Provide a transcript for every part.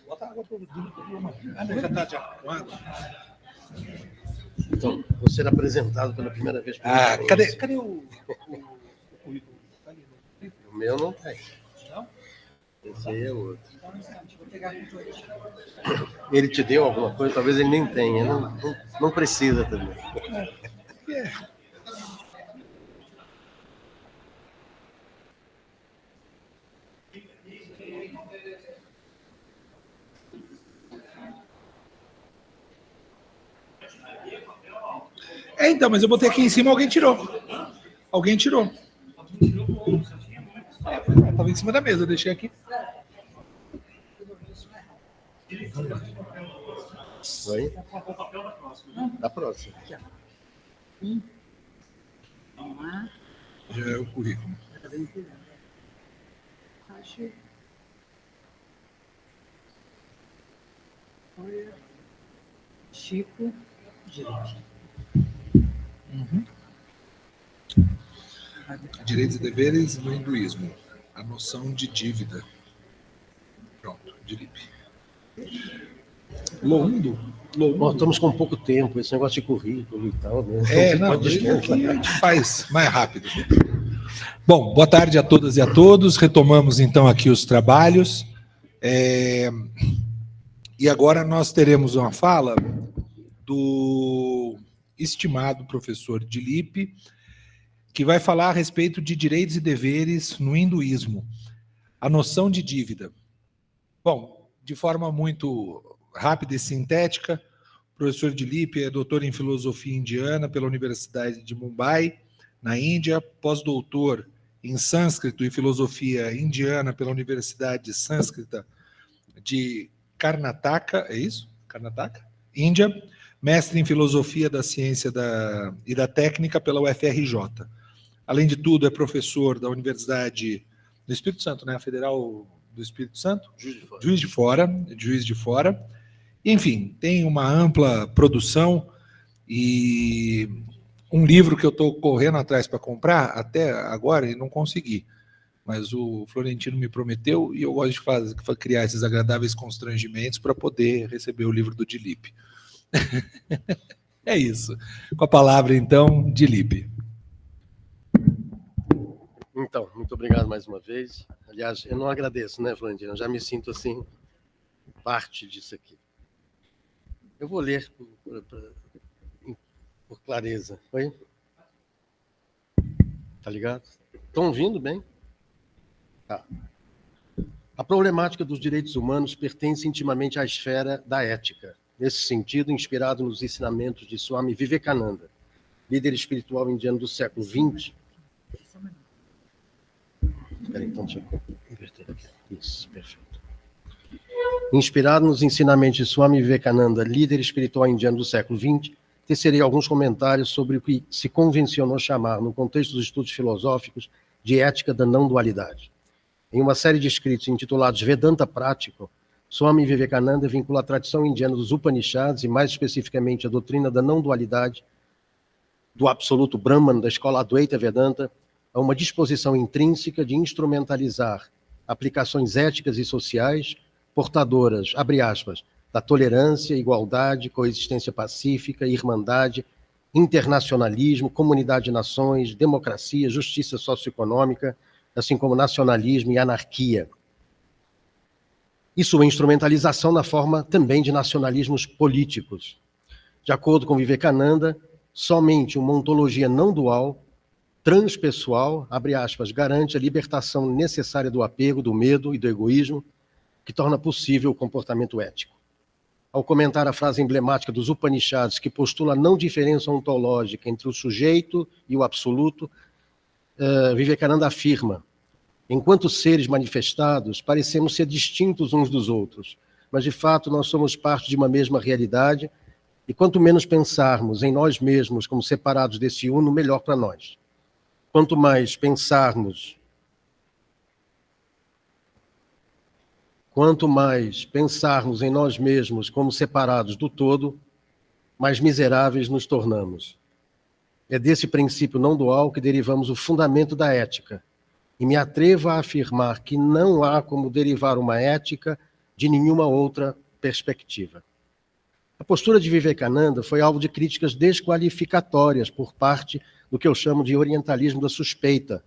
Bota água para o já está de acordo. Então, você era apresentado pela primeira vez. Cadê o currículo? O meu não tem. Não? Esse aí é outro. Ele te deu alguma coisa? Talvez ele nem tenha. Não precisa também. Então, mas eu botei aqui em cima, alguém tirou. Estava em cima da mesa, eu deixei aqui. Oi? Da próxima. Vamos lá. Já é o currículo. Olha, Chico Direito. Direitos e deveres no hinduísmo. A noção de dívida. Pronto, Dilip. Londo? Bom, estamos com pouco tempo, esse negócio de currículo e tal, né? Aqui a gente faz mais rápido. Bom, boa tarde a todas e a todos. Retomamos então aqui os trabalhos. E agora nós teremos uma fala do estimado professor Dilip, que vai falar a respeito de direitos e deveres no hinduísmo, a noção de dívida. Bom, de forma muito rápida e sintética, o professor Dilip é doutor em filosofia indiana pela Universidade de Mumbai, na Índia, pós-doutor em sânscrito e filosofia indiana pela Universidade Sânscrita de Karnataka, é isso? Karnataka? Índia, mestre em filosofia da ciência e da técnica pela UFRJ. Além de tudo, é professor da Universidade do Espírito Santo, né? Federal do Espírito Santo? Juiz de Fora. Enfim, tem uma ampla produção e um livro que eu estou correndo atrás para comprar, até agora, e não consegui. Mas o Florentino me prometeu e eu gosto de criar esses agradáveis constrangimentos para poder receber o livro do Dilip. É isso. Com a palavra, então, Dilip. Então, muito obrigado mais uma vez. Aliás, eu não agradeço, né, Florentino? Eu já me sinto, assim, parte disso aqui. Eu vou ler por clareza. Oi? Tá ligado? Estão ouvindo bem? Tá. A problemática dos direitos humanos pertence intimamente à esfera da ética. Nesse sentido, inspirado nos ensinamentos de Swami Vivekananda, líder espiritual indiano do século XX. Espera aí, então, deixa eu inverter aqui. Isso, perfeito. Inspirado nos ensinamentos de Swami Vivekananda, líder espiritual indiano do século XX, tecerei alguns comentários sobre o que se convencionou chamar, no contexto dos estudos filosóficos, de ética da não-dualidade. Em uma série de escritos intitulados Vedanta Prático, Swami Vivekananda vincula a tradição indiana dos Upanishads, e mais especificamente a doutrina da não-dualidade, do absoluto Brahman, da escola Advaita Vedanta, a uma disposição intrínseca de instrumentalizar aplicações éticas e sociais portadoras, abre aspas, da tolerância, igualdade, coexistência pacífica, irmandade, internacionalismo, comunidade de nações, democracia, justiça socioeconômica, assim como nacionalismo e anarquia. E sua instrumentalização na forma também de nacionalismos políticos. De acordo com Vivekananda, somente uma ontologia não dual, transpessoal, abre aspas, garante a libertação necessária do apego, do medo e do egoísmo, que torna possível o comportamento ético. Ao comentar a frase emblemática dos Upanishads, que postula a não diferença ontológica entre o sujeito e o absoluto, Vivekananda afirma: enquanto seres manifestados, parecemos ser distintos uns dos outros, mas de fato nós somos parte de uma mesma realidade, e quanto menos pensarmos em nós mesmos como separados desse uno, melhor para nós. Quanto mais pensarmos em nós mesmos como separados do todo, mais miseráveis nos tornamos. É desse princípio não dual que derivamos o fundamento da ética, e me atrevo a afirmar que não há como derivar uma ética de nenhuma outra perspectiva. A postura de Vivekananda foi alvo de críticas desqualificatórias por parte do que eu chamo de orientalismo da suspeita,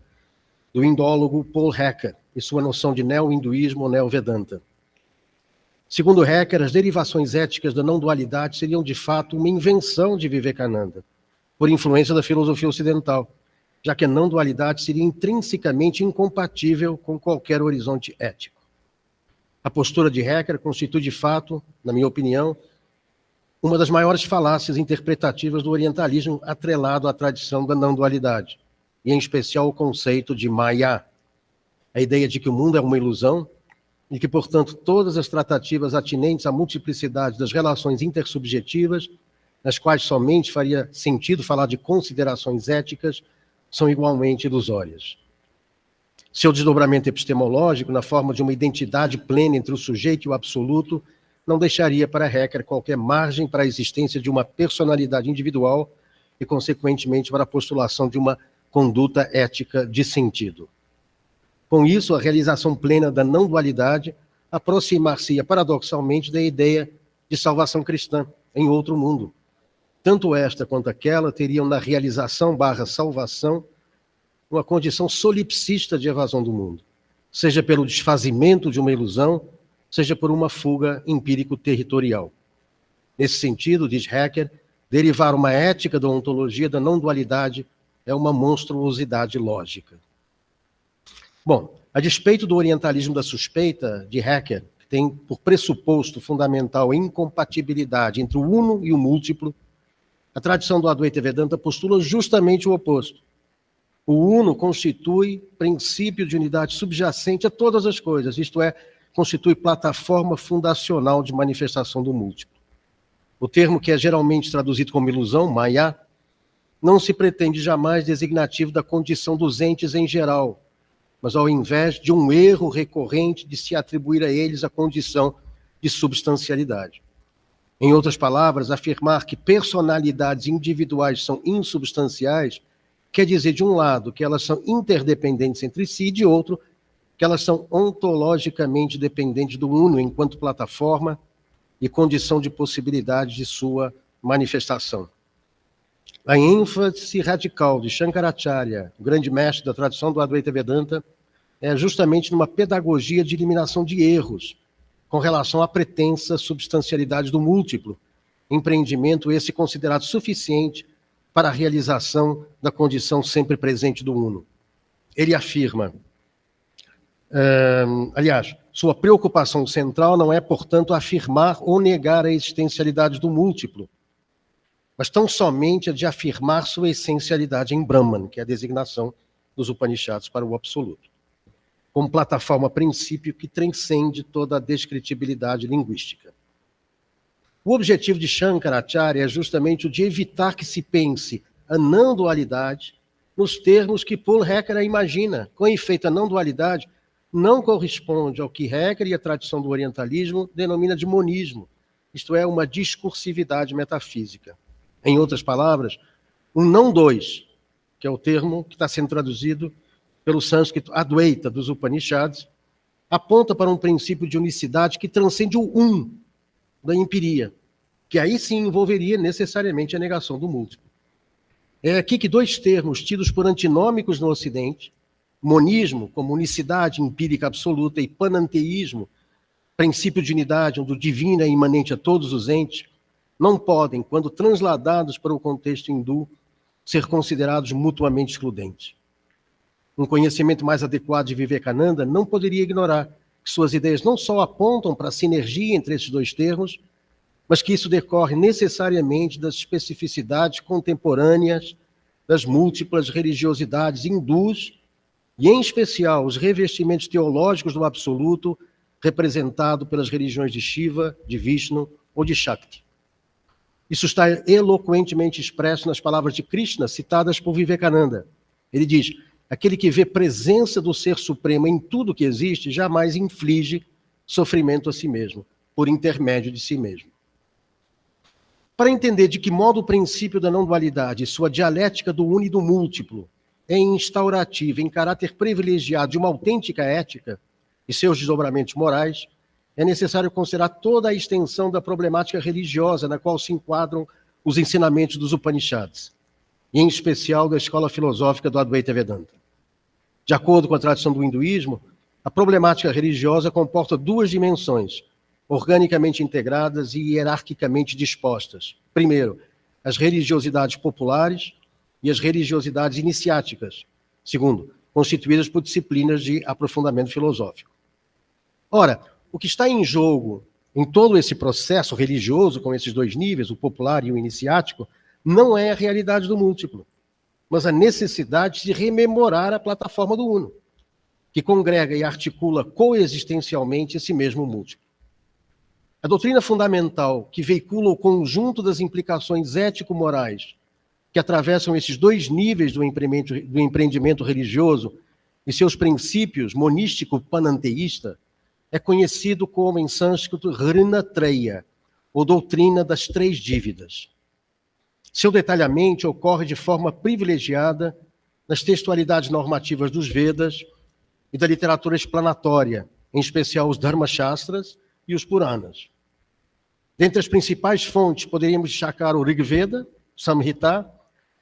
do indólogo Paul Hecker e sua noção de neo-hinduísmo ou neo-vedanta. Segundo Hecker, as derivações éticas da não-dualidade seriam de fato uma invenção de Vivekananda, por influência da filosofia ocidental, já que a não-dualidade seria intrinsecamente incompatível com qualquer horizonte ético. A postura de Hecker constitui de fato, na minha opinião, uma das maiores falácias interpretativas do orientalismo atrelado à tradição da não-dualidade, e em especial o conceito de Maya, a ideia de que o mundo é uma ilusão e que, portanto, todas as tratativas atinentes à multiplicidade das relações intersubjetivas, nas quais somente faria sentido falar de considerações éticas, são igualmente ilusórias. Seu desdobramento epistemológico, na forma de uma identidade plena entre o sujeito e o absoluto, não deixaria para Hecker qualquer margem para a existência de uma personalidade individual e, consequentemente, para a postulação de uma conduta ética de sentido. Com isso, a realização plena da não-dualidade aproximar-se-ia paradoxalmente da ideia de salvação cristã em outro mundo. Tanto esta quanto aquela teriam na realização/salvação uma condição solipsista de evasão do mundo, seja pelo desfazimento de uma ilusão, seja por uma fuga empírico-territorial. Nesse sentido, diz Hecker, derivar uma ética da ontologia da não-dualidade é uma monstruosidade lógica. Bom, a despeito do orientalismo da suspeita de Hecker, que tem por pressuposto fundamental a incompatibilidade entre o uno e o múltiplo, a tradição do Advaita Vedanta postula justamente o oposto. O uno constitui princípio de unidade subjacente a todas as coisas, isto é, constitui plataforma fundacional de manifestação do múltiplo. O termo que é geralmente traduzido como ilusão, Maya, não se pretende jamais designativo da condição dos entes em geral, mas ao invés de um erro recorrente de se atribuir a eles a condição de substancialidade. Em outras palavras, afirmar que personalidades individuais são insubstanciais quer dizer, de um lado, que elas são interdependentes entre si, e de outro, que elas são ontologicamente dependentes do uno enquanto plataforma e condição de possibilidade de sua manifestação. A ênfase radical de Shankaracharya, o grande mestre da tradição do Advaita Vedanta, é justamente numa pedagogia de eliminação de erros com relação à pretensa substancialidade do múltiplo, empreendimento esse considerado suficiente para a realização da condição sempre presente do uno. Ele afirma, sua preocupação central não é, portanto, afirmar ou negar a existencialidade do múltiplo, mas tão somente a de afirmar sua essencialidade em Brahman, que é a designação dos Upanishads para o absoluto, como plataforma princípio que transcende toda a descritibilidade linguística. O objetivo de Shankaracharya é justamente o de evitar que se pense a não-dualidade nos termos que Paul Hecker a imagina. Com efeito, a não-dualidade não corresponde ao que Hecker e a tradição do orientalismo denomina de monismo, isto é, uma discursividade metafísica. Em outras palavras, um não-dois, que é o termo que está sendo traduzido pelo sânscrito Advaita dos Upanishads, aponta para um princípio de unicidade que transcende o um da empiria, que aí sim envolveria necessariamente a negação do múltiplo. É aqui que dois termos tidos por antinômicos no Ocidente, monismo, como unicidade empírica absoluta, e pananteísmo, princípio de unidade, onde o divino é imanente a todos os entes, não podem, quando transladados para o contexto hindu, ser considerados mutuamente excludentes. Um conhecimento mais adequado de Vivekananda não poderia ignorar que suas ideias não só apontam para a sinergia entre esses dois termos, mas que isso decorre necessariamente das especificidades contemporâneas das múltiplas religiosidades hindus e, em especial, os revestimentos teológicos do absoluto representado pelas religiões de Shiva, de Vishnu ou de Shakti. Isso está eloquentemente expresso nas palavras de Krishna citadas por Vivekananda. Ele diz: aquele que vê presença do Ser Supremo em tudo que existe, jamais inflige sofrimento a si mesmo, por intermédio de si mesmo. Para entender de que modo o princípio da não-dualidade e sua dialética do uno e do múltiplo é instaurativa em caráter privilegiado de uma autêntica ética e seus desdobramentos morais, é necessário considerar toda a extensão da problemática religiosa na qual se enquadram os ensinamentos dos Upanishads, e em especial da escola filosófica do Advaita Vedanta. De acordo com a tradição do hinduísmo, a problemática religiosa comporta duas dimensões, organicamente integradas e hierarquicamente dispostas. Primeiro, as religiosidades populares e as religiosidades iniciáticas. Segundo, constituídas por disciplinas de aprofundamento filosófico. Ora, o que está em jogo em todo esse processo religioso, com esses dois níveis, o popular e o iniciático, não é a realidade do múltiplo, mas a necessidade de rememorar a plataforma do uno, que congrega e articula coexistencialmente esse mesmo múltiplo. A doutrina fundamental que veicula o conjunto das implicações ético-morais que atravessam esses dois níveis do empreendimento religioso e seus princípios monístico-pananteísta é conhecido como, em sânscrito, Hrinatraya, ou doutrina das três dívidas. Seu detalhamento ocorre de forma privilegiada nas textualidades normativas dos Vedas e da literatura explanatória, em especial os Dharmashastras e os Puranas. Dentre as principais fontes, poderíamos destacar o Rig Veda, Samhita,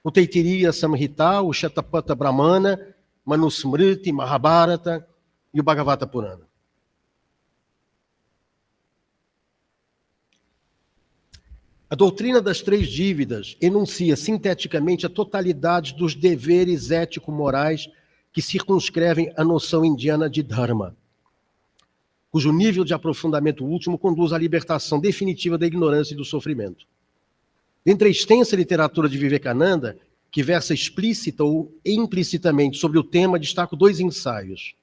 o Taittiriya Samhita, o Shatapatha Brahmana, Manusmriti, Mahabharata e o Bhagavata Purana. A doutrina das três dívidas enuncia sinteticamente a totalidade dos deveres ético-morais que circunscrevem a noção indiana de dharma, cujo nível de aprofundamento último conduz à libertação definitiva da ignorância e do sofrimento. Dentre a extensa literatura de Vivekananda, que versa explícita ou implicitamente sobre o tema, destaco dois ensaios: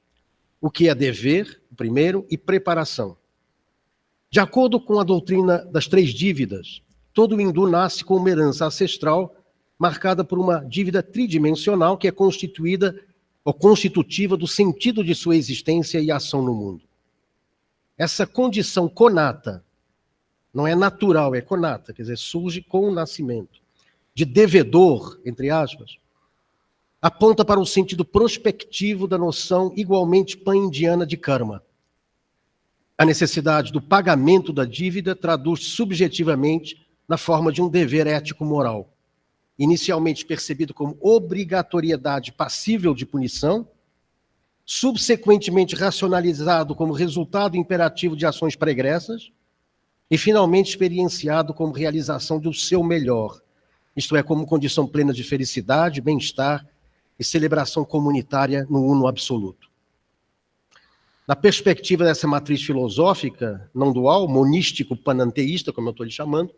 o que é dever, o primeiro, e preparação. De acordo com a doutrina das três dívidas, todo hindu nasce com uma herança ancestral marcada por uma dívida tridimensional que é constituída ou constitutiva do sentido de sua existência e ação no mundo. Essa condição conata, não é natural, é conata, quer dizer, surge com o nascimento, de devedor, entre aspas, aponta para o sentido prospectivo da noção igualmente pan-indiana de karma. A necessidade do pagamento da dívida traduz subjetivamente na forma de um dever ético-moral, inicialmente percebido como obrigatoriedade passível de punição, subsequentemente racionalizado como resultado imperativo de ações pregressas e finalmente experienciado como realização do seu melhor, isto é, como condição plena de felicidade, bem-estar e celebração comunitária no uno absoluto. Na perspectiva dessa matriz filosófica não dual, monístico-pananteísta, como eu estou lhe chamando,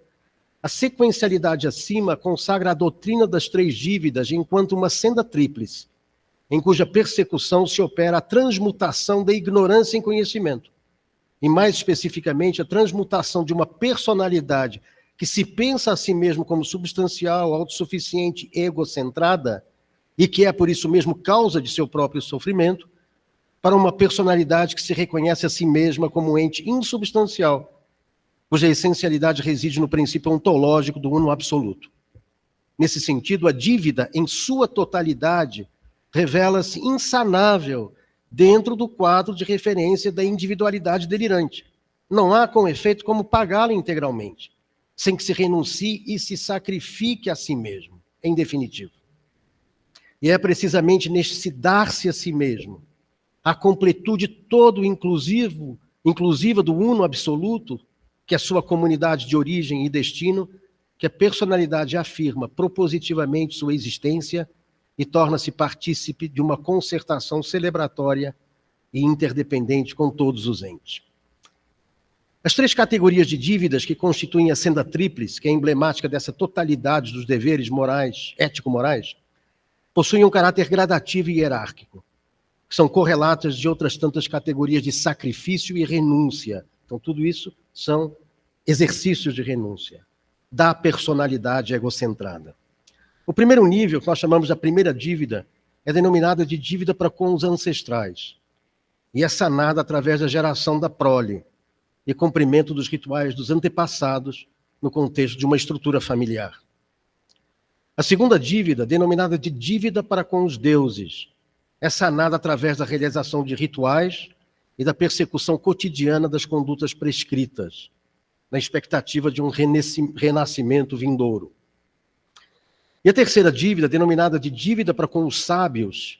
a sequencialidade acima consagra a doutrina das três dívidas enquanto uma senda tríplice, em cuja persecução se opera a transmutação da ignorância em conhecimento, e mais especificamente a transmutação de uma personalidade que se pensa a si mesmo como substancial, autossuficiente, egocentrada, e que é por isso mesmo causa de seu próprio sofrimento, para uma personalidade que se reconhece a si mesma como um ente insubstancial, cuja essencialidade reside no princípio ontológico do uno absoluto. Nesse sentido, a dívida, em sua totalidade, revela-se insanável dentro do quadro de referência da individualidade delirante. Não há, com efeito, como pagá-la integralmente, sem que se renuncie e se sacrifique a si mesmo, em definitivo. E é precisamente nesse dar-se a si mesmo, a completude todo inclusiva do uno absoluto, que é sua comunidade de origem e destino, que a personalidade afirma propositivamente sua existência e torna-se partícipe de uma concertação celebratória e interdependente com todos os entes. As três categorias de dívidas que constituem a senda tríplice, que é emblemática dessa totalidade dos deveres morais, ético-morais, possuem um caráter gradativo e hierárquico, que são correlatas de outras tantas categorias de sacrifício e renúncia. Então, tudo isso são exercícios de renúncia da personalidade egocentrada. O primeiro nível, que nós chamamos de primeira dívida, é denominada de dívida para com os ancestrais, e é sanada através da geração da prole e cumprimento dos rituais dos antepassados no contexto de uma estrutura familiar. A segunda dívida, denominada de dívida para com os deuses, é sanada através da realização de rituais e da persecução cotidiana das condutas prescritas, na expectativa de um renascimento vindouro. E a terceira dívida, denominada de dívida para com os sábios,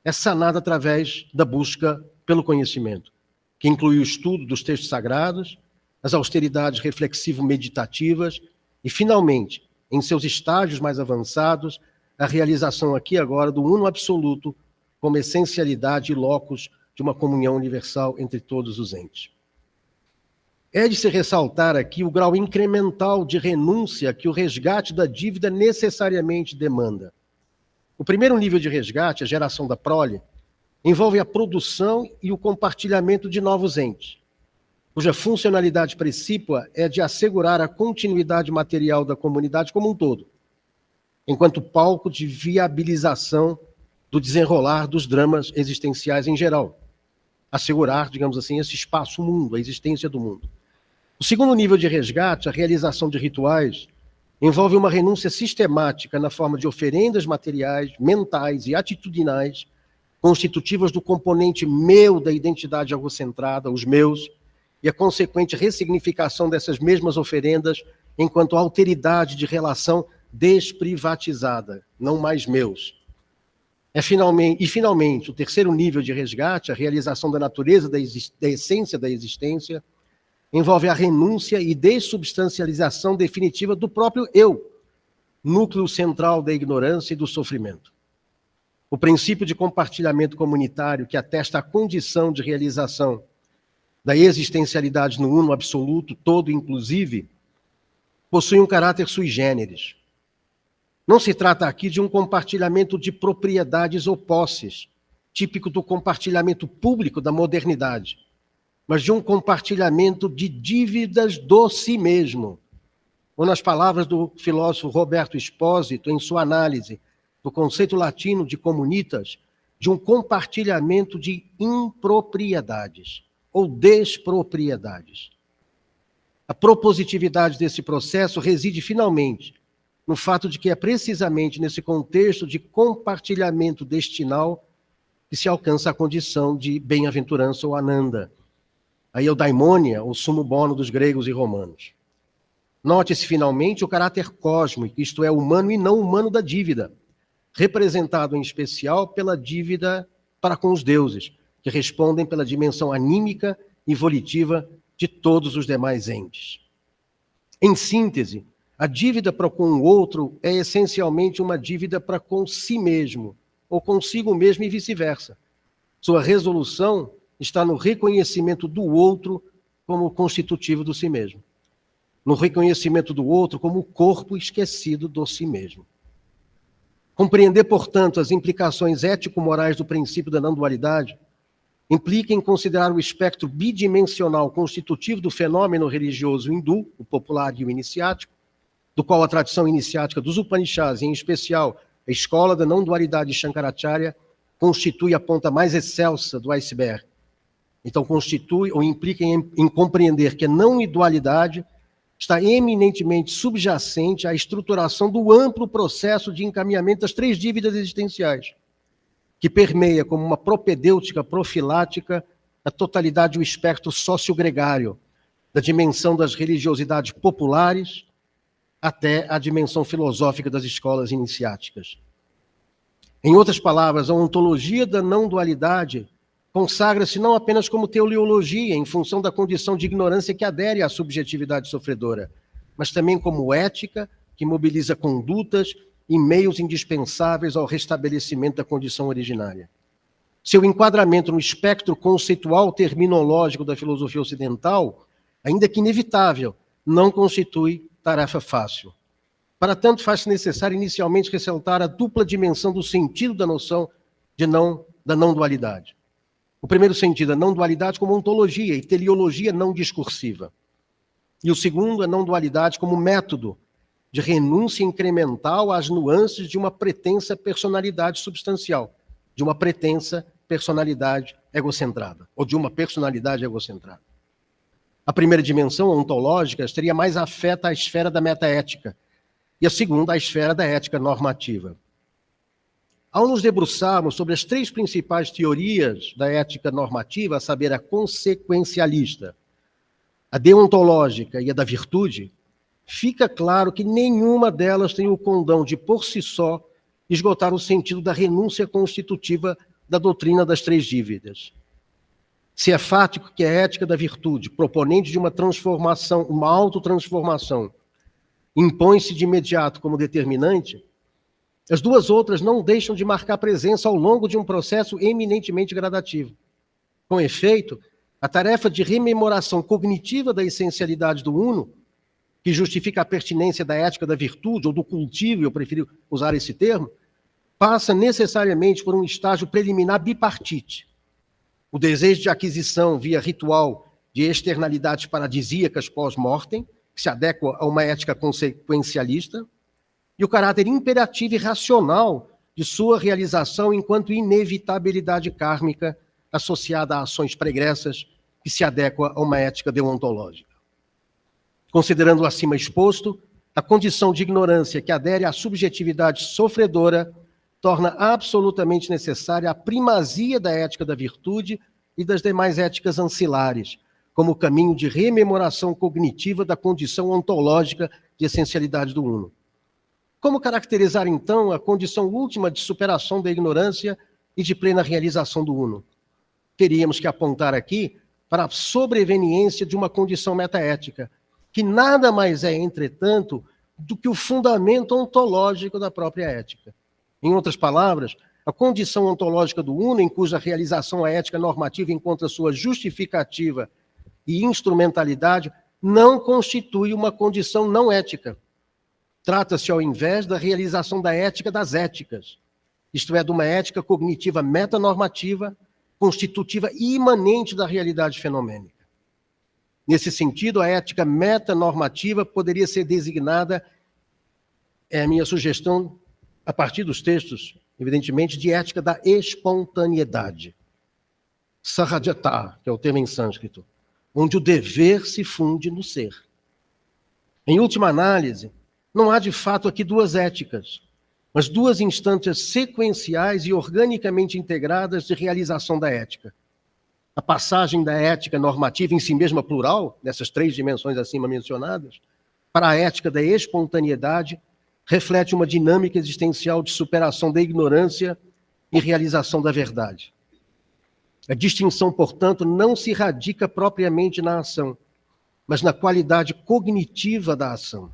é sanada através da busca pelo conhecimento, que inclui o estudo dos textos sagrados, as austeridades reflexivo-meditativas e, finalmente, em seus estágios mais avançados, a realização aqui agora do uno absoluto como essencialidade e locus de uma comunhão universal entre todos os entes. É de se ressaltar aqui o grau incremental de renúncia que o resgate da dívida necessariamente demanda. O primeiro nível de resgate, a geração da prole, envolve a produção e o compartilhamento de novos entes, cuja funcionalidade precípua é de assegurar a continuidade material da comunidade como um todo, enquanto palco de viabilização do desenrolar dos dramas existenciais em geral. Assegurar, digamos assim, esse espaço-mundo, a existência do mundo. O segundo nível de resgate, a realização de rituais, envolve uma renúncia sistemática na forma de oferendas materiais, mentais e atitudinais, constitutivas do componente meu da identidade egocentrada, os meus, e a consequente ressignificação dessas mesmas oferendas enquanto alteridade de relação desprivatizada, não mais meus. Finalmente, o terceiro nível de resgate, a realização da natureza da essência da existência, envolve a renúncia e dessubstancialização definitiva do próprio eu, núcleo central da ignorância e do sofrimento. O princípio de compartilhamento comunitário, que atesta a condição de realização da existencialidade no uno absoluto, todo inclusive, possui um caráter sui generis. Não se trata aqui de um compartilhamento de propriedades ou posses, típico do compartilhamento público da modernidade, mas de um compartilhamento de dívidas do si mesmo. Ou, nas palavras do filósofo Roberto Espósito, em sua análise do conceito latino de comunitas, de um compartilhamento de impropriedades ou despropriedades. A propositividade desse processo reside, finalmente, no fato de que é precisamente nesse contexto de compartilhamento destinal que se alcança a condição de bem-aventurança ou ananda. Aí é o daimonia, o sumo bono dos gregos e romanos. Note-se, finalmente, o caráter cósmico, isto é, humano e não humano da dívida, representado em especial pela dívida para com os deuses, que respondem pela dimensão anímica e volitiva de todos os demais entes. Em síntese, a dívida para com o outro é essencialmente uma dívida para com si mesmo, ou consigo mesmo e vice-versa. Sua resolução está no reconhecimento do outro como constitutivo do si mesmo. No reconhecimento do outro como o corpo esquecido do si mesmo. Compreender, portanto, as implicações ético-morais do princípio da não-dualidade implica em considerar o espectro bidimensional constitutivo do fenômeno religioso hindu, o popular e o iniciático, do qual a tradição iniciática dos Upanishads, em especial a escola da não-dualidade Shankaracharya, constitui a ponta mais excelsa do iceberg. Então, constitui ou implica em compreender que a não-dualidade está eminentemente subjacente à estruturação do amplo processo de encaminhamento das três dívidas existenciais, que permeia como uma propedêutica profilática a totalidade do espectro socio-gregário, da dimensão das religiosidades populares até a dimensão filosófica das escolas iniciáticas. Em outras palavras, a ontologia da não-dualidade consagra-se não apenas como teleologia, em função da condição de ignorância que adere à subjetividade sofredora, mas também como ética, que mobiliza condutas e meios indispensáveis ao restabelecimento da condição originária. Seu enquadramento no espectro conceitual terminológico da filosofia ocidental, ainda que inevitável, não constitui tarefa fácil. Para tanto, faz-se necessário inicialmente ressaltar a dupla dimensão do sentido da noção da não-dualidade. O primeiro sentido, a não-dualidade como ontologia e teleologia não discursiva. E o segundo, a não-dualidade como método de renúncia incremental às nuances de uma pretensa personalidade substancial, de uma pretensa personalidade egocentrada, ou de uma personalidade egocentrada. A primeira dimensão, ontológica, estaria mais afeta à esfera da metaética, e a segunda, a esfera da ética normativa. Ao nos debruçarmos sobre as três principais teorias da ética normativa, a saber, a consequencialista, a deontológica e a da virtude, fica claro que nenhuma delas tem o condão de, por si só, esgotar o sentido da renúncia constitutiva da doutrina das três dívidas. Se é fático que a ética da virtude, proponente de uma transformação, uma autotransformação, impõe-se de imediato como determinante, as duas outras não deixam de marcar presença ao longo de um processo eminentemente gradativo. Com efeito, a tarefa de rememoração cognitiva da essencialidade do uno, que justifica a pertinência da ética da virtude, ou do cultivo, eu prefiro usar esse termo, passa necessariamente por um estágio preliminar bipartite. O desejo de aquisição via ritual de externalidades paradisíacas pós-mortem, que se adequa a uma ética consequencialista, e o caráter imperativo e racional de sua realização enquanto inevitabilidade kármica associada a ações pregressas, que se adequa a uma ética deontológica. Considerando o acima exposto, a condição de ignorância que adere à subjetividade sofredora torna absolutamente necessária a primazia da ética da virtude e das demais éticas ancilares, como caminho de rememoração cognitiva da condição ontológica de essencialidade do uno. Como caracterizar, então, a condição última de superação da ignorância e de plena realização do uno? Teríamos que apontar aqui para a sobreveniência de uma condição metaética, que nada mais é, entretanto, do que o fundamento ontológico da própria ética. Em outras palavras, a condição ontológica do uno, em cuja realização a ética normativa encontra sua justificativa e instrumentalidade, não constitui uma condição não ética. Trata-se, ao invés, da realização da ética das éticas, isto é, de uma ética cognitiva metanormativa, constitutiva e imanente da realidade fenomênica. Nesse sentido, a ética metanormativa poderia ser designada, é a minha sugestão, a partir dos textos, evidentemente, de ética da espontaneidade. Sahajata, que é o termo em sânscrito, onde o dever se funde no ser. Em última análise, não há de fato aqui duas éticas, mas duas instâncias sequenciais e organicamente integradas de realização da ética. A passagem da ética normativa em si mesma plural, nessas três dimensões acima mencionadas, para a ética da espontaneidade, reflete uma dinâmica existencial de superação da ignorância e realização da verdade. A distinção, portanto, não se radica propriamente na ação, mas na qualidade cognitiva da ação.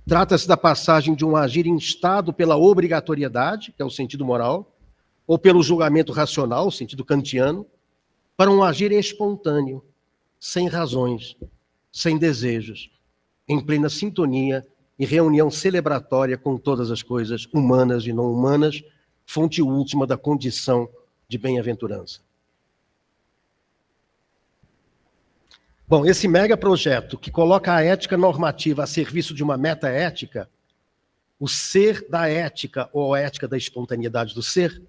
Trata-se da passagem de um agir instado pela obrigatoriedade, que é o sentido moral, ou pelo julgamento racional, o sentido kantiano, para um agir espontâneo, sem razões, sem desejos, em plena sintonia e reunião celebratória com todas as coisas humanas e não humanas, fonte última da condição de bem-aventurança. Bom, esse megaprojeto que coloca a ética normativa a serviço de uma metaética, o ser da ética, ou a ética da espontaneidade do ser,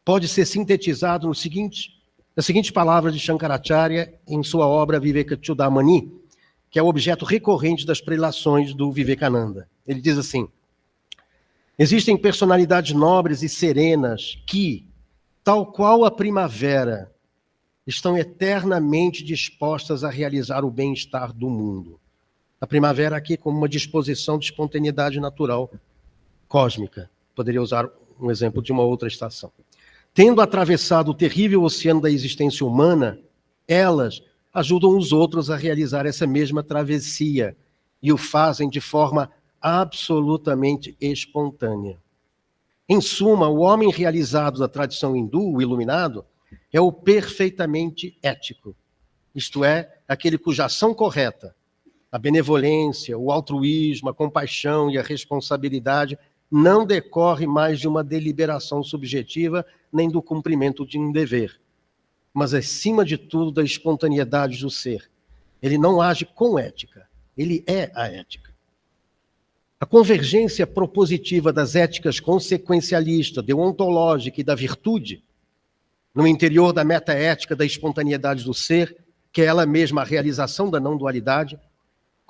pode ser sintetizado nas seguintes palavras de Shankaracharya em sua obra Vivekachudamani, que é o objeto recorrente das prelações do Vivekananda. Ele diz assim: existem personalidades nobres e serenas que, tal qual a primavera, estão eternamente dispostas a realizar o bem-estar do mundo. A primavera aqui como uma disposição de espontaneidade natural cósmica. Poderia usar um exemplo de uma outra estação. Tendo atravessado o terrível oceano da existência humana, elas ajudam os outros a realizar essa mesma travessia e o fazem de forma absolutamente espontânea. Em suma, o homem realizado da tradição hindu, o iluminado, é o perfeitamente ético, isto é, aquele cuja ação correta, a benevolência, o altruísmo, a compaixão e a responsabilidade não decorre mais de uma deliberação subjetiva nem do cumprimento de um dever, mas acima de tudo da espontaneidade do ser. Ele não age com ética, ele é a ética. A convergência propositiva das éticas consequencialista, deontológica e da virtude, no interior da metaética da espontaneidade do ser, que é ela mesma a realização da não-dualidade,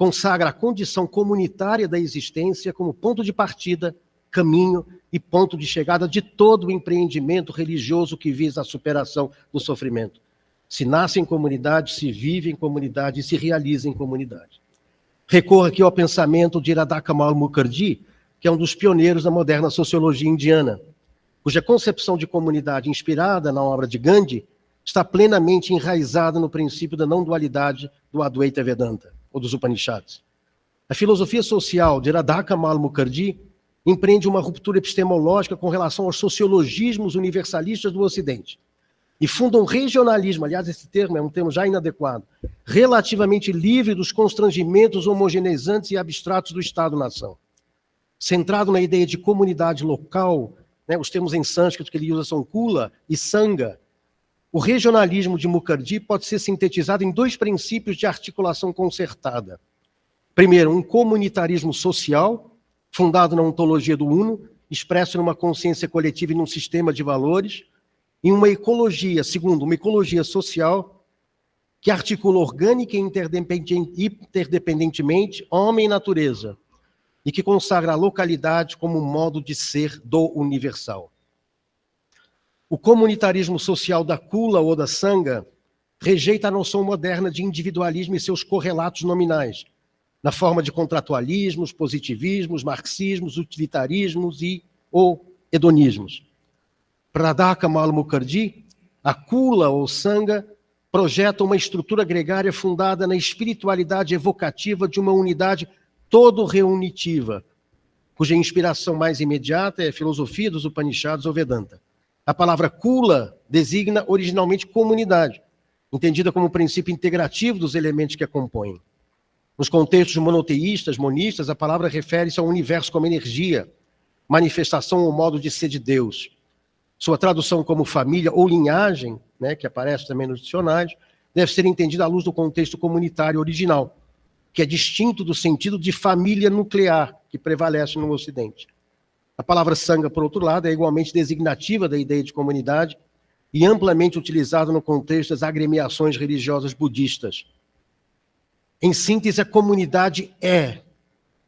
consagra a condição comunitária da existência como ponto de partida, caminho e ponto de chegada de todo o empreendimento religioso que visa a superação do sofrimento. Se nasce em comunidade, se vive em comunidade e se realiza em comunidade. Recorro aqui ao pensamento de Radha Kamal Mukherjee, que é um dos pioneiros da moderna sociologia indiana, cuja concepção de comunidade inspirada na obra de Gandhi está plenamente enraizada no princípio da não-dualidade do Advaita Vedanta, ou dos Upanishads. A filosofia social de Radha Kamal Mukherjee empreende uma ruptura epistemológica com relação aos sociologismos universalistas do Ocidente e funda um regionalismo, aliás, esse termo é um termo já inadequado, relativamente livre dos constrangimentos homogeneizantes e abstratos do Estado-nação. Centrado na ideia de comunidade local, né, os termos em sânscrito que ele usa são kula e sangha, o regionalismo de Mukherjee pode ser sintetizado em dois princípios de articulação concertada. Primeiro, um comunitarismo social, fundado na ontologia do uno, expresso numa consciência coletiva e num sistema de valores, e uma ecologia, segundo, uma ecologia social que articula orgânica e interdependentemente homem e natureza, e que consagra a localidade como modo de ser do universal. O comunitarismo social da Kula ou da Sangha rejeita a noção moderna de individualismo e seus correlatos nominais, na forma de contratualismos, positivismos, marxismos, utilitarismos ou hedonismos. Para Radha Kamal Mukherjee, a Kula ou Sangha projeta uma estrutura gregária fundada na espiritualidade evocativa de uma unidade todo-reunitiva, cuja inspiração mais imediata é a filosofia dos Upanishads ou Vedanta. A palavra Kula designa originalmente comunidade, entendida como princípio integrativo dos elementos que a compõem. Nos contextos monoteístas, monistas, a palavra refere-se ao universo como energia, manifestação ou modo de ser de Deus. Sua tradução como família ou linhagem, né, que aparece também nos dicionários, deve ser entendida à luz do contexto comunitário original, que é distinto do sentido de família nuclear que prevalece no Ocidente. A palavra Sangha, por outro lado, é igualmente designativa da ideia de comunidade e amplamente utilizada no contexto das agremiações religiosas budistas. Em síntese, a comunidade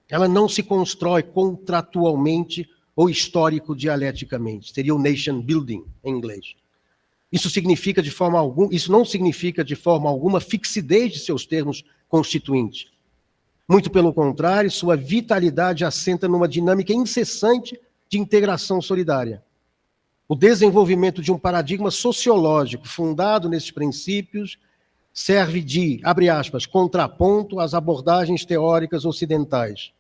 ela não se constrói contratualmente ou histórico-dialeticamente. Seria o nation building, em inglês. Isso não significa de forma alguma fixidez de seus termos constituintes. Muito pelo contrário, sua vitalidade assenta numa dinâmica incessante de integração solidária. O desenvolvimento de um paradigma sociológico fundado nesses princípios serve de, abre aspas, contraponto às abordagens teóricas ocidentais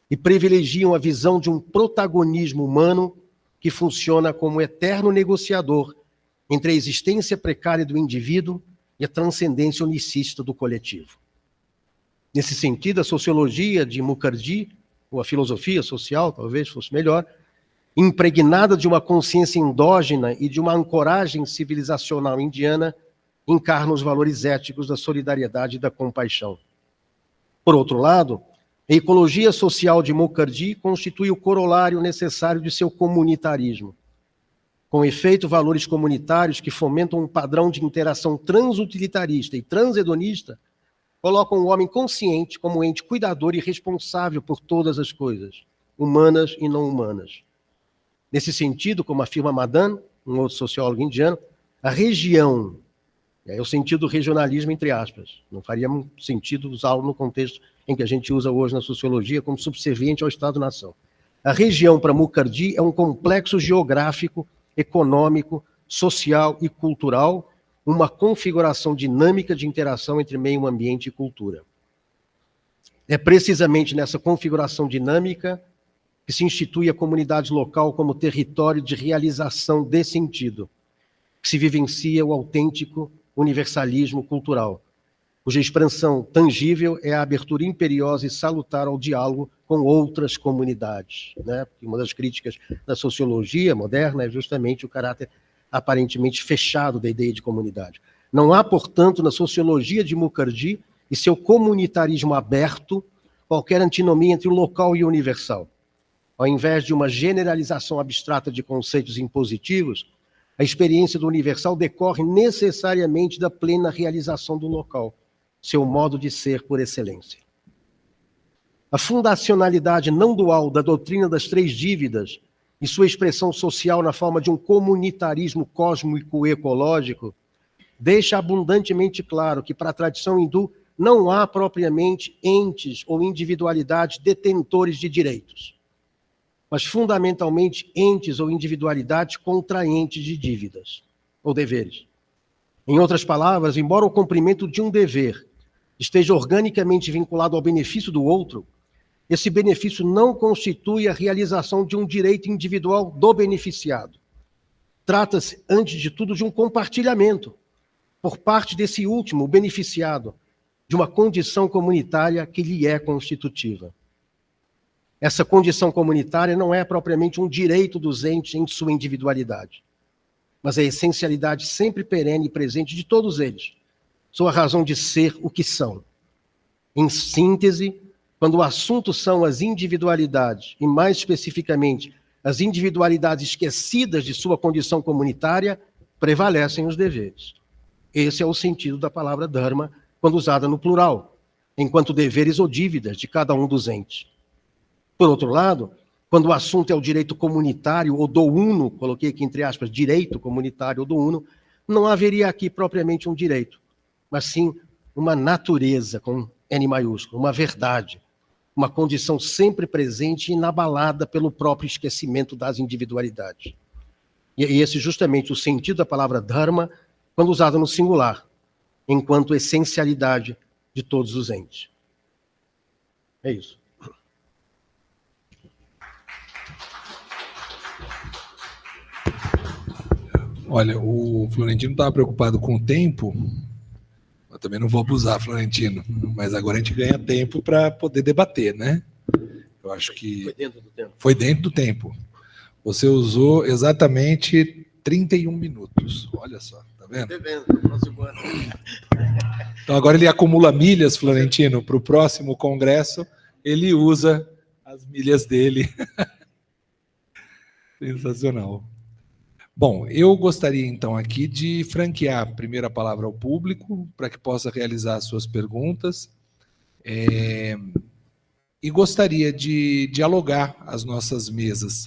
e privilegiam a visão de um protagonismo humano que funciona como eterno negociador entre a existência precária do indivíduo e a transcendência unicista do coletivo. Nesse sentido, a sociologia de Mukherjee, ou a filosofia social, talvez fosse melhor, impregnada de uma consciência endógena e de uma ancoragem civilizacional indiana, encarna os valores éticos da solidariedade e da compaixão. Por outro lado, a ecologia social de Mukherjee constitui o corolário necessário de seu comunitarismo. Com efeito, valores comunitários que fomentam um padrão de interação transutilitarista e transhedonista colocam o homem consciente como ente cuidador e responsável por todas as coisas, humanas e não humanas. Nesse sentido, como afirma Madan, um outro sociólogo indiano, a região, é o sentido do regionalismo entre aspas, não faria sentido usá-lo no contexto em que a gente usa hoje na sociologia como subserviente ao Estado-nação. A região, para Mukherjee, é um complexo geográfico, econômico, social e cultural, uma configuração dinâmica de interação entre meio ambiente e cultura. É precisamente nessa configuração dinâmica que se institui a comunidade local como território de realização de sentido, que se vivencia o autêntico universalismo cultural, cuja expansão tangível é a abertura imperiosa e salutar ao diálogo com outras comunidades, né? Uma das críticas da sociologia moderna é justamente o caráter aparentemente fechado da ideia de comunidade. Não há, portanto, na sociologia de Mukherjee e seu comunitarismo aberto qualquer antinomia entre o local e o universal. Ao invés de uma generalização abstrata de conceitos impositivos, a experiência do universal decorre necessariamente da plena realização do local, seu modo de ser por excelência. A fundacionalidade não dual da doutrina das três dívidas e sua expressão social na forma de um comunitarismo cósmico e ecológico deixa abundantemente claro que, para a tradição hindu, não há propriamente entes ou individualidades detentores de direitos, mas fundamentalmente entes ou individualidades contraentes de dívidas ou deveres. Em outras palavras, embora o cumprimento de um dever esteja organicamente vinculado ao benefício do outro, esse benefício não constitui a realização de um direito individual do beneficiado. Trata-se, antes de tudo, de um compartilhamento, por parte desse último, o beneficiado, de uma condição comunitária que lhe é constitutiva. Essa condição comunitária não é propriamente um direito dos entes em sua individualidade, mas a essencialidade sempre perene e presente de todos eles, sua razão de ser o que são. Em síntese, quando o assunto são as individualidades, e mais especificamente as individualidades esquecidas de sua condição comunitária, prevalecem os deveres. Esse é o sentido da palavra dharma, quando usada no plural, enquanto deveres ou dívidas de cada um dos entes. Por outro lado, quando o assunto é o direito comunitário ou do uno, coloquei aqui entre aspas, direito comunitário ou do uno, não haveria aqui propriamente um direito, mas sim uma natureza, com N maiúsculo, uma verdade, uma condição sempre presente e inabalada pelo próprio esquecimento das individualidades. E esse é justamente o sentido da palavra dharma, quando usada no singular, enquanto essencialidade de todos os entes. É isso. Olha, o Florentino estava preocupado com o tempo. Eu também não vou abusar, Florentino, mas agora a gente ganha tempo para poder debater, né? Eu acho que Foi dentro do tempo. Foi dentro do tempo. Você usou exatamente 31 minutos. Olha só, tá vendo? Então agora ele acumula milhas, Florentino, para o próximo congresso, ele usa as milhas dele. Sensacional. Bom, eu gostaria então aqui de franquear a primeira palavra ao público, para que possa realizar as suas perguntas. E gostaria de dialogar as nossas mesas,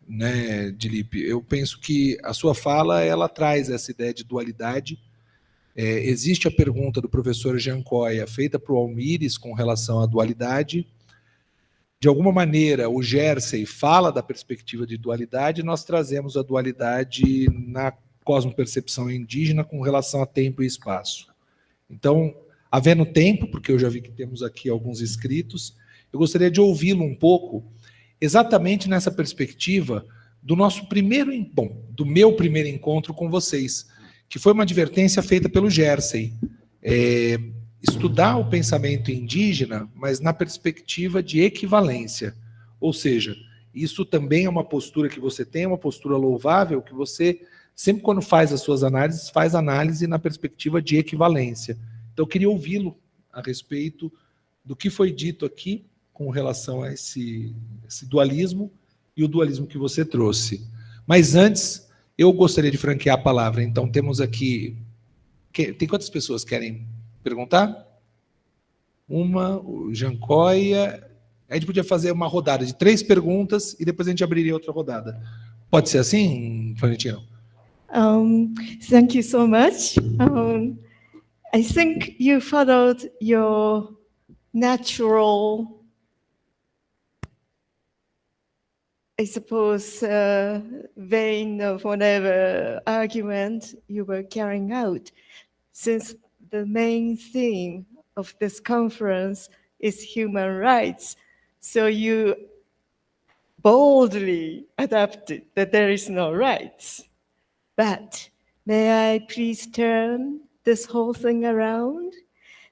né, Dilip? Eu penso que a sua fala, ela traz essa ideia de dualidade. Existe a pergunta do professor Giancoia, feita para o Almires com relação à dualidade. De alguma maneira, o Jersey fala da perspectiva de dualidade, nós trazemos a dualidade na cosmopercepção indígena com relação a tempo e espaço. Então, havendo tempo, porque eu já vi que temos aqui alguns inscritos, eu gostaria de ouvi-lo um pouco, exatamente nessa perspectiva do do meu primeiro encontro com vocês, que foi uma advertência feita pelo Jersey. Estudar o pensamento indígena, mas na perspectiva de equivalência. Ou seja, isso também é uma postura que você tem, uma postura louvável, que você, sempre quando faz as suas análises, faz análise na perspectiva de equivalência. Então, eu queria ouvi-lo a respeito do que foi dito aqui com relação a esse dualismo e o dualismo que você trouxe. Mas antes, eu gostaria de franquear a palavra. Então, temos aqui... Tem quantas pessoas querem perguntar? Uma, o Giancoia. A gente podia fazer uma rodada de 3 perguntas e depois a gente abriria outra rodada. Pode ser assim, Florentino? Thank you so much. I think you followed your natural, I suppose, vein of whatever argument you were carrying out, since the main theme of this conference is human rights. So you boldly adapted that there is no rights. But may I please turn this whole thing around?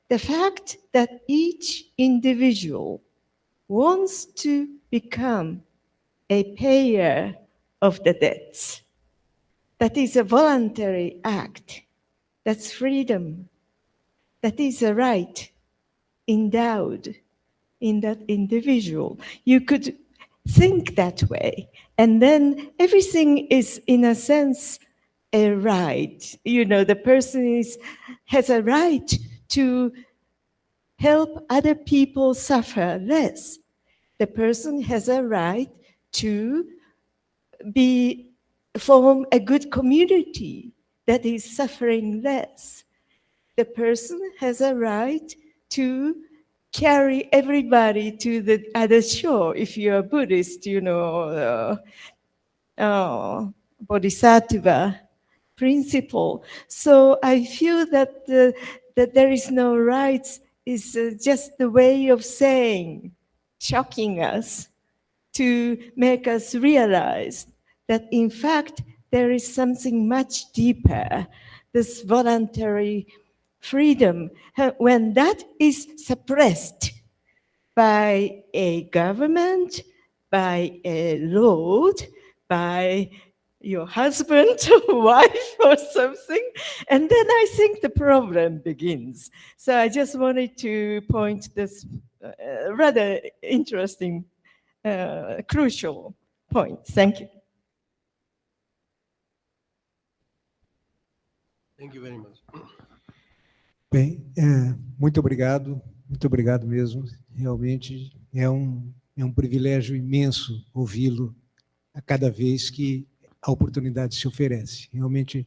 The fact that each individual wants to become a payer of the debts, that is a voluntary act. That's freedom. That is a right endowed in that individual. You could think that way, and then everything is, in a sense, a right. You know, the person has a right to help other people suffer less. The person has a right to form a good community that is suffering less. The person has a right to carry everybody to the other shore. If you're a Buddhist, Bodhisattva principle. So I feel that that there is no rights is just the way of saying, shocking us to make us realize that in fact there is something much deeper, this voluntary freedom. When that is suppressed by a government, by a lord, by your husband or wife or something, and then I think the problem begins. So I just wanted to point this rather interesting, crucial point. Thank you. Thank you very much. Bem, muito obrigado mesmo. Realmente é um privilégio imenso ouvi-lo a cada vez que a oportunidade se oferece. Realmente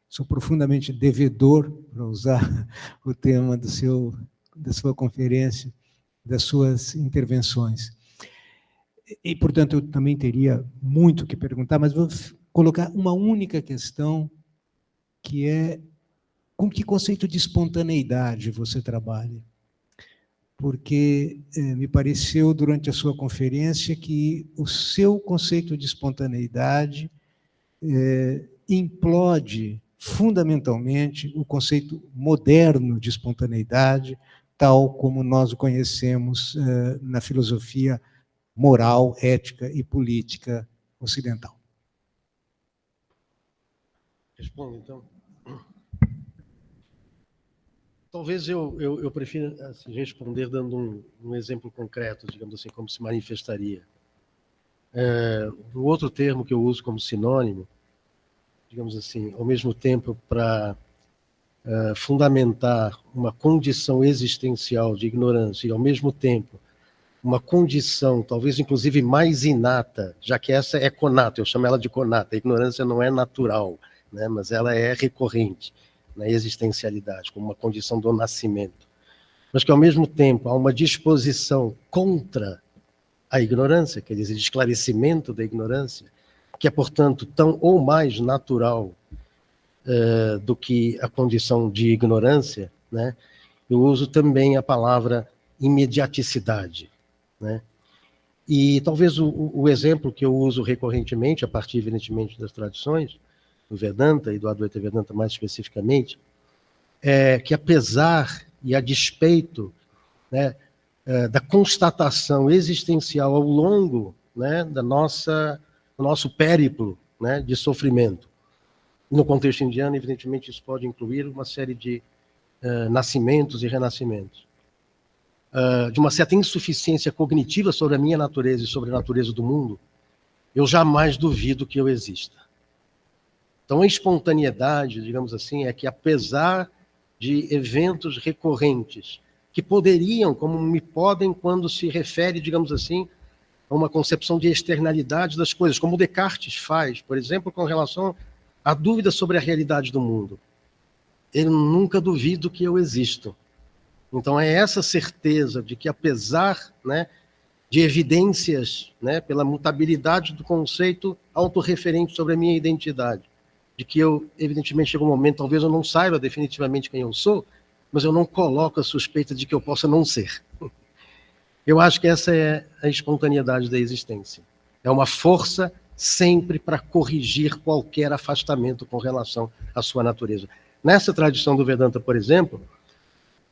sou profundamente devedor, para usar o tema da sua conferência, das suas intervenções. E, portanto, eu também teria muito que perguntar, mas vou colocar uma única questão, que é: com que conceito de espontaneidade você trabalha? Porque me pareceu, durante a sua conferência, que o seu conceito de espontaneidade implode fundamentalmente o conceito moderno de espontaneidade, tal como nós o conhecemos na filosofia moral, ética e política ocidental. Respondo, então. Talvez eu prefira assim, responder dando um exemplo concreto, digamos assim, como se manifestaria. O outro termo que eu uso como sinônimo, digamos assim, ao mesmo tempo para fundamentar uma condição existencial de ignorância e, ao mesmo tempo, uma condição, talvez inclusive mais inata, já que essa é conata, eu chamo ela de conata, a ignorância não é natural, né, mas ela é recorrente na existencialidade, como uma condição do nascimento. Mas que, ao mesmo tempo, há uma disposição contra a ignorância, quer dizer, de esclarecimento da ignorância, que é, portanto, tão ou mais natural do que a condição de ignorância, né? Eu uso também a palavra imediaticidade, né? E talvez o exemplo que eu uso recorrentemente, a partir, evidentemente, das tradições, do Vedanta e do Advaita Vedanta mais especificamente, é que, apesar e a despeito, né, da constatação existencial ao longo, né, do nosso périplo, né, de sofrimento, no contexto indiano, evidentemente, isso pode incluir uma série de nascimentos e renascimentos, de uma certa insuficiência cognitiva sobre a minha natureza e sobre a natureza do mundo, eu jamais duvido que eu exista. Então, a espontaneidade, digamos assim, é que, apesar de eventos recorrentes, que poderiam, como me podem quando se refere, digamos assim, a uma concepção de externalidade das coisas, como Descartes faz, por exemplo, com relação à dúvida sobre a realidade do mundo. Eu nunca duvido que eu existo. Então, é essa certeza de que, apesar, né, de evidências, né, pela mutabilidade do conceito autorreferente sobre a minha identidade, de que eu, evidentemente, chega um momento, talvez eu não saiba definitivamente quem eu sou, mas eu não coloco a suspeita de que eu possa não ser. Eu acho que essa é a espontaneidade da existência. É uma força sempre para corrigir qualquer afastamento com relação à sua natureza. Nessa tradição do Vedanta, por exemplo,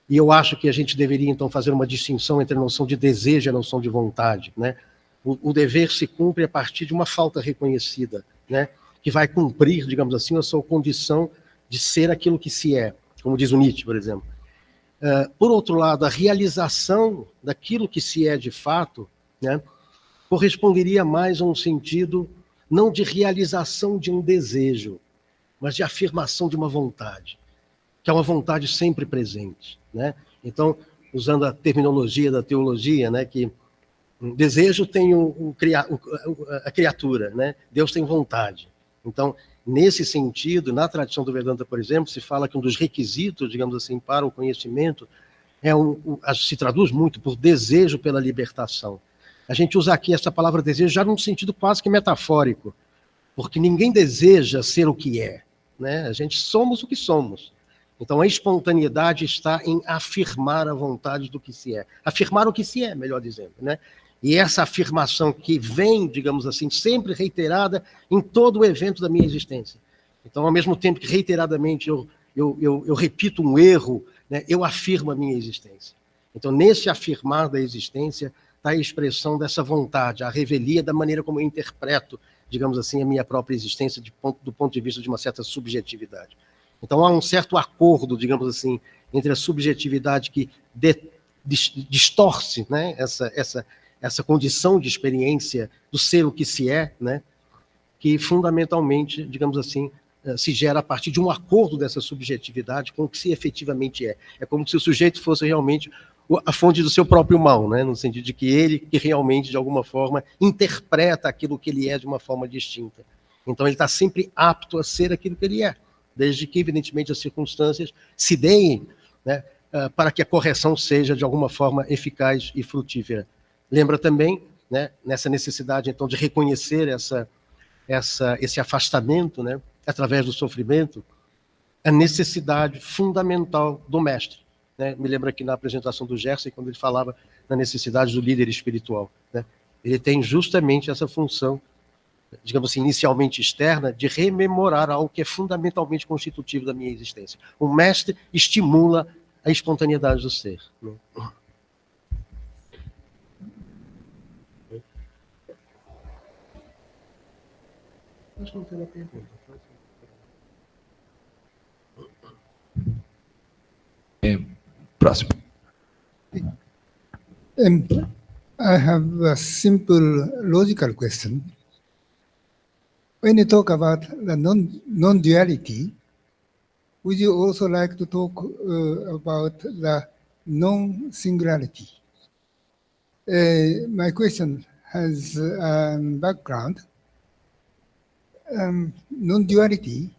e eu acho que a gente deveria, então, fazer uma distinção entre a noção de desejo e a noção de vontade, né? O dever se cumpre a partir de uma falta reconhecida, né, que vai cumprir, digamos assim, a sua condição de ser aquilo que se é, como diz o Nietzsche, por exemplo. Por outro lado, a realização daquilo que se é de fato, né, corresponderia mais a um sentido não de realização de um desejo, mas de afirmação de uma vontade, que é uma vontade sempre presente, né? Então, usando a terminologia da teologia, né, que desejo tem a criatura, né? Deus tem vontade. Então, nesse sentido, na tradição do Vedanta, por exemplo, se fala que um dos requisitos, digamos assim, para o conhecimento se traduz muito por desejo pela libertação. A gente usa aqui essa palavra desejo já num sentido quase que metafórico, porque ninguém deseja ser o que é, né? A gente somos o que somos. Então, a espontaneidade está em afirmar a vontade do que se é. Afirmar o que se é, melhor dizendo, né? E essa afirmação que vem, digamos assim, sempre reiterada em todo o evento da minha existência. Então, ao mesmo tempo que reiteradamente eu repito um erro, né, eu afirmo a minha existência. Então, nesse afirmar da existência, está a expressão dessa vontade, a revelia da maneira como eu interpreto, digamos assim, a minha própria existência do ponto de vista de uma certa subjetividade. Então, há um certo acordo, digamos assim, entre a subjetividade que distorce, né, essa condição de experiência do ser o que se é, né, que fundamentalmente, digamos assim, se gera a partir de um acordo dessa subjetividade com o que se efetivamente é. É como se o sujeito fosse realmente a fonte do seu próprio mal, né, no sentido de que ele que realmente, de alguma forma, interpreta aquilo que ele é de uma forma distinta. Então, ele está sempre apto a ser aquilo que ele é, desde que, evidentemente, as circunstâncias se deem, né, para que a correção seja, de alguma forma, eficaz e frutífera. Lembra também, né, nessa necessidade, então, de reconhecer esse afastamento, né, através do sofrimento, a necessidade fundamental do mestre. Né? Me lembro aqui na apresentação do Gerson, quando ele falava na necessidade do líder espiritual. Né? Ele tem justamente essa função, digamos assim, inicialmente externa, de rememorar algo que é fundamentalmente constitutivo da minha existência. O mestre estimula a espontaneidade do ser. Né? Acho que não tem uma pergunta. Próximo. I have a simple logical question. When you talk about the non-duality, would you also like to talk about the non-singularity? My question has background. Non-duality,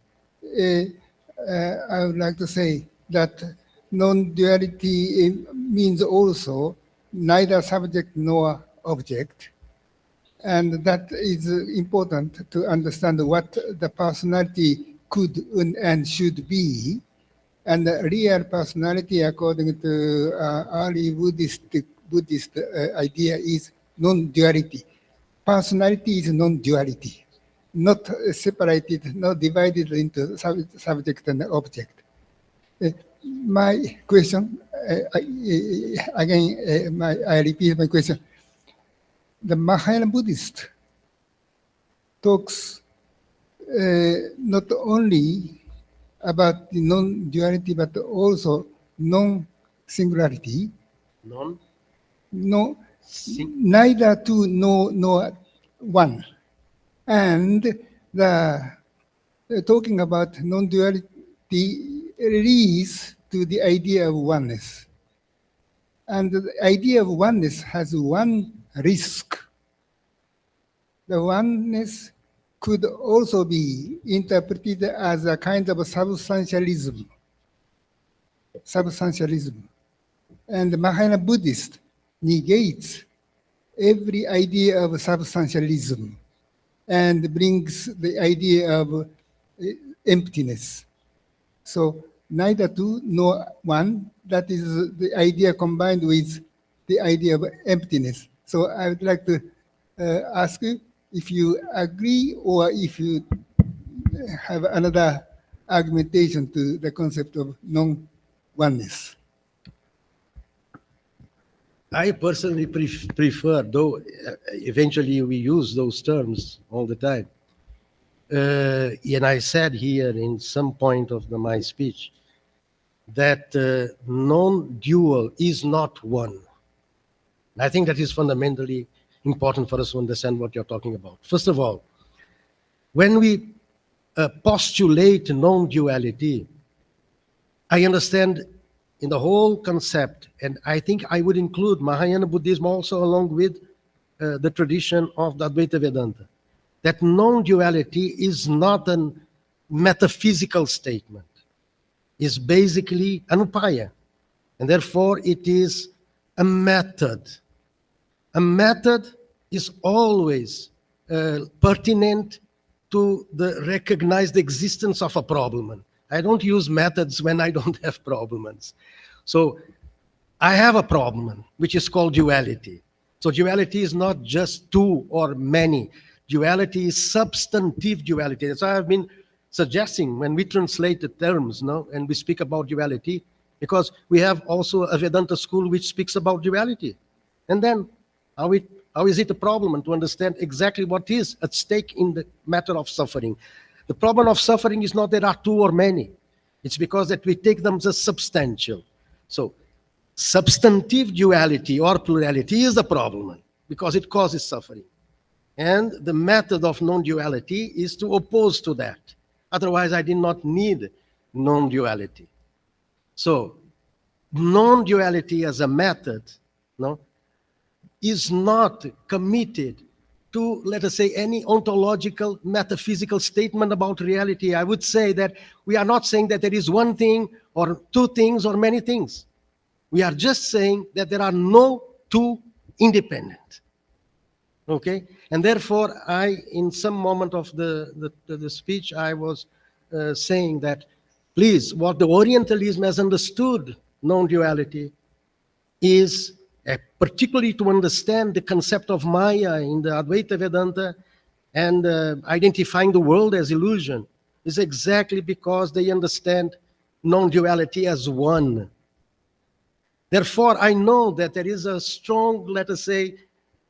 I would like to say that non-duality means also neither subject nor object. And that is important to understand what the personality could and should be. And the real personality, according to early Buddhist idea, is non-duality. Personality is non-duality, not separated, not divided into subject and object. My question, I repeat my question. The Mahayana Buddhist talks not only about the non-duality, but also non-singularity. Neither two nor one. And talking about non-duality leads to the idea of oneness. And the idea of oneness has one risk. The oneness could also be interpreted as a kind of substantialism. And the Mahayana Buddhist negates every idea of substantialism and brings the idea of emptiness. So neither two nor one, that is the idea combined with the idea of emptiness. So I would like to ask you if you agree or if you have another argumentation to the concept of non-oneness. I personally prefer, though eventually we use those terms all the time, and I said here in some point of my speech that non-dual is not one. I think that is fundamentally important for us to understand what you're talking about. First of all, when we postulate non-duality, I understand in the whole concept, and I think I would include Mahayana Buddhism also along with the tradition of the Advaita Vedanta, that non-duality is not a metaphysical statement. It's basically an upaya, and therefore it is a method. A method is always pertinent to the recognized existence of a problem. I don't use methods when I don't have problems. So I have a problem, which is called duality. So duality is not just two or many. Duality is substantive duality. That's why I've been suggesting when we translate the terms, and we speak about duality, because we have also a Vedanta school which speaks about duality. And then how is it a problem? And to understand exactly what is at stake in the matter of suffering. The problem of suffering is not there are two or many. It's because that we take them as substantial. So substantive duality or plurality is the problem because it causes suffering. And the method of non-duality is to oppose to that. Otherwise, I did not need non-duality. So non-duality as a method, is not committed to, let us say, any ontological, metaphysical statement about reality. I would say that we are not saying that there is one thing or two things or many things. We are just saying that there are no two independent. Okay? And therefore, in some moment of the speech, I was saying that, please, what the Orientalism has understood non-duality is particularly to understand the concept of Maya in the Advaita Vedanta and identifying the world as illusion is exactly because they understand non-duality as one. Therefore, I know that there is a strong, let us say,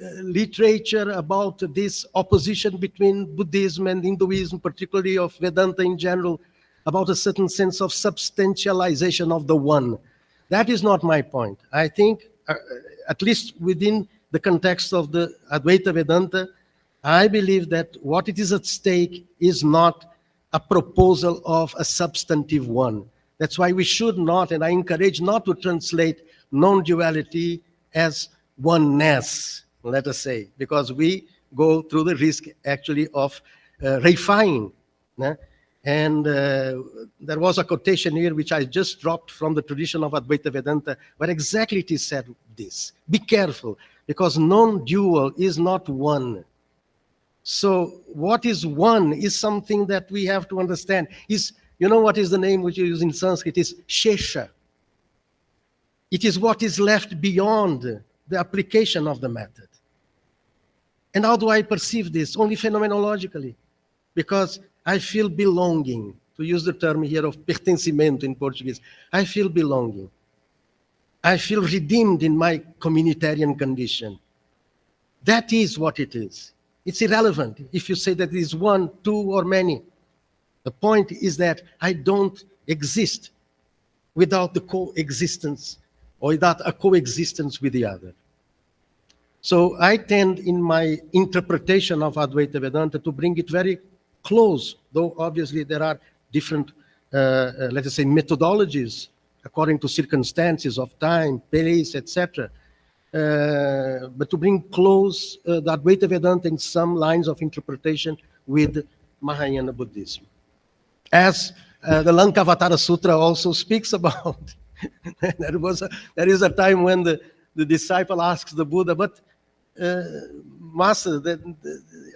literature about this opposition between Buddhism and Hinduism, particularly of Vedanta in general, about a certain sense of substantialization of the one. That is not my point. I think at least within the context of the Advaita Vedanta, I believe that what it is at stake is not a proposal of a substantive one. That's why we should not, and I encourage not to translate non-duality as oneness, let us say, because we go through the risk actually of refining. And there was a quotation here which I just dropped from the tradition of Advaita Vedanta, where exactly it is said this. Be careful, because non-dual is not one. So what is one is something that we have to understand. What is the name which you use in Sanskrit? Is shesha. It is what is left beyond the application of the method. And how do I perceive this? Only phenomenologically. Because I feel belonging, to use the term here of pertencimento in Portuguese. I feel belonging. I feel redeemed in my communitarian condition. That is what it is. It's irrelevant if you say that it is one, two, or many. The point is that I don't exist without the coexistence or without a coexistence with the other. So I tend in my interpretation of Advaita Vedanta to bring it very close, though obviously there are different, let us say, methodologies according to circumstances of time, place, etc. But to bring close the Advaita Vedanta in some lines of interpretation with Mahayana Buddhism. As the Lankavatara Sutra also speaks about. There is a time when the disciple asks the Buddha, but Master,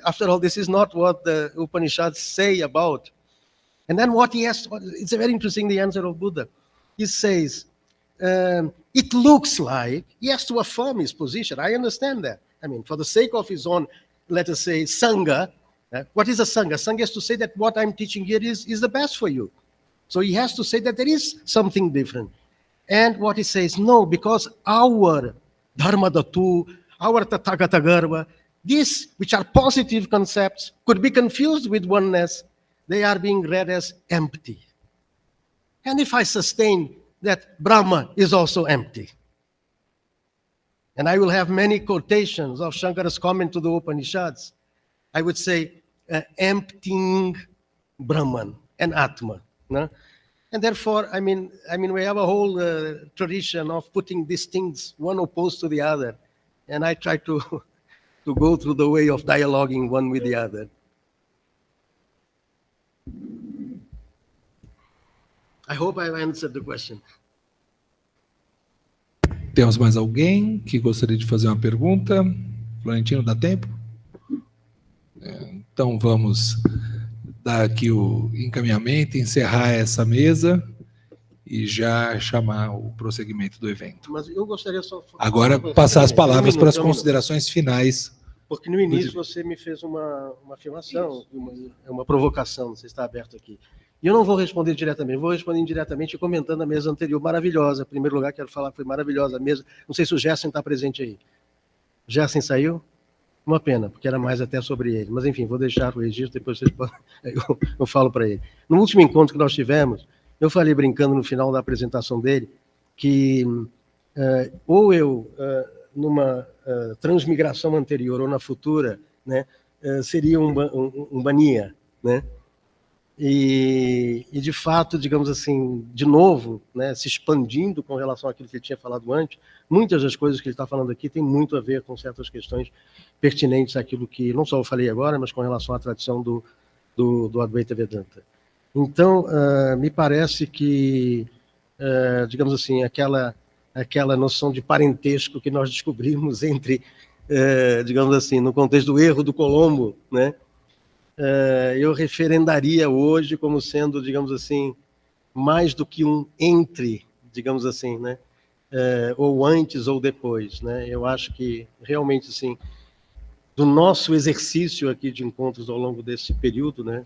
after all, this is not what the Upanishads say about. And then what he asks, it's a very interesting, the answer of Buddha. He says, it looks like he has to affirm his position. I understand that. I mean, for the sake of his own, let us say, Sangha. What is a Sangha? Sangha has to say that what I'm teaching here is the best for you. So he has to say that there is something different. And what he says, no, because our Dharma Dhatu, our Tathagata Garva, these, which are positive concepts, could be confused with oneness. They are being read as empty. And if I sustain that Brahma is also empty, and I will have many quotations of Shankara's comment to the Upanishads, I would say emptying Brahman and Atma. No? And therefore, I mean, we have a whole tradition of putting these things one opposed to the other, and I try to to go through the way of dialoguing one with the other. I hope I've answered the question. Temos mais alguém que gostaria de fazer uma pergunta? Florentino, dá tempo? Então vamos dar aqui o encaminhamento, encerrar essa mesa e já chamar o prosseguimento do evento. Mas eu gostaria só... Agora passar as palavras para as considerações finais. Porque no início você me fez uma afirmação, uma provocação, não sei se está aberto aqui. E eu não vou responder diretamente, vou responder indiretamente comentando a mesa anterior, maravilhosa. Em primeiro lugar, quero falar que foi maravilhosa a mesa. Não sei se o Gerson está presente aí. O Gerson saiu? Uma pena, porque era mais até sobre ele. Mas, enfim, vou deixar o registro, depois vocês podem, eu falo para ele. No último encontro que nós tivemos, eu falei brincando no final da apresentação dele, que ou eu, numa transmigração anterior ou na futura, né, seria um Bania, né? E, de fato, digamos assim, de novo, né, se expandindo com relação àquilo que ele tinha falado antes, muitas das coisas que ele está falando aqui têm muito a ver com certas questões pertinentes àquilo que, não só eu falei agora, mas com relação à tradição do Advaita Vedanta. Então, me parece que, digamos assim, aquela noção de parentesco que nós descobrimos entre, digamos assim, no contexto do erro do Colombo, né, eu referendaria hoje como sendo, digamos assim, mais do que um entre, digamos assim, né, ou antes ou depois, né? Eu acho que realmente, assim, do nosso exercício aqui de encontros ao longo desse período, né,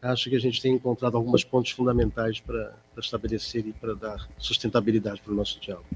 acho que a gente tem encontrado alguns pontos fundamentais para estabelecer e para dar sustentabilidade para o nosso diálogo.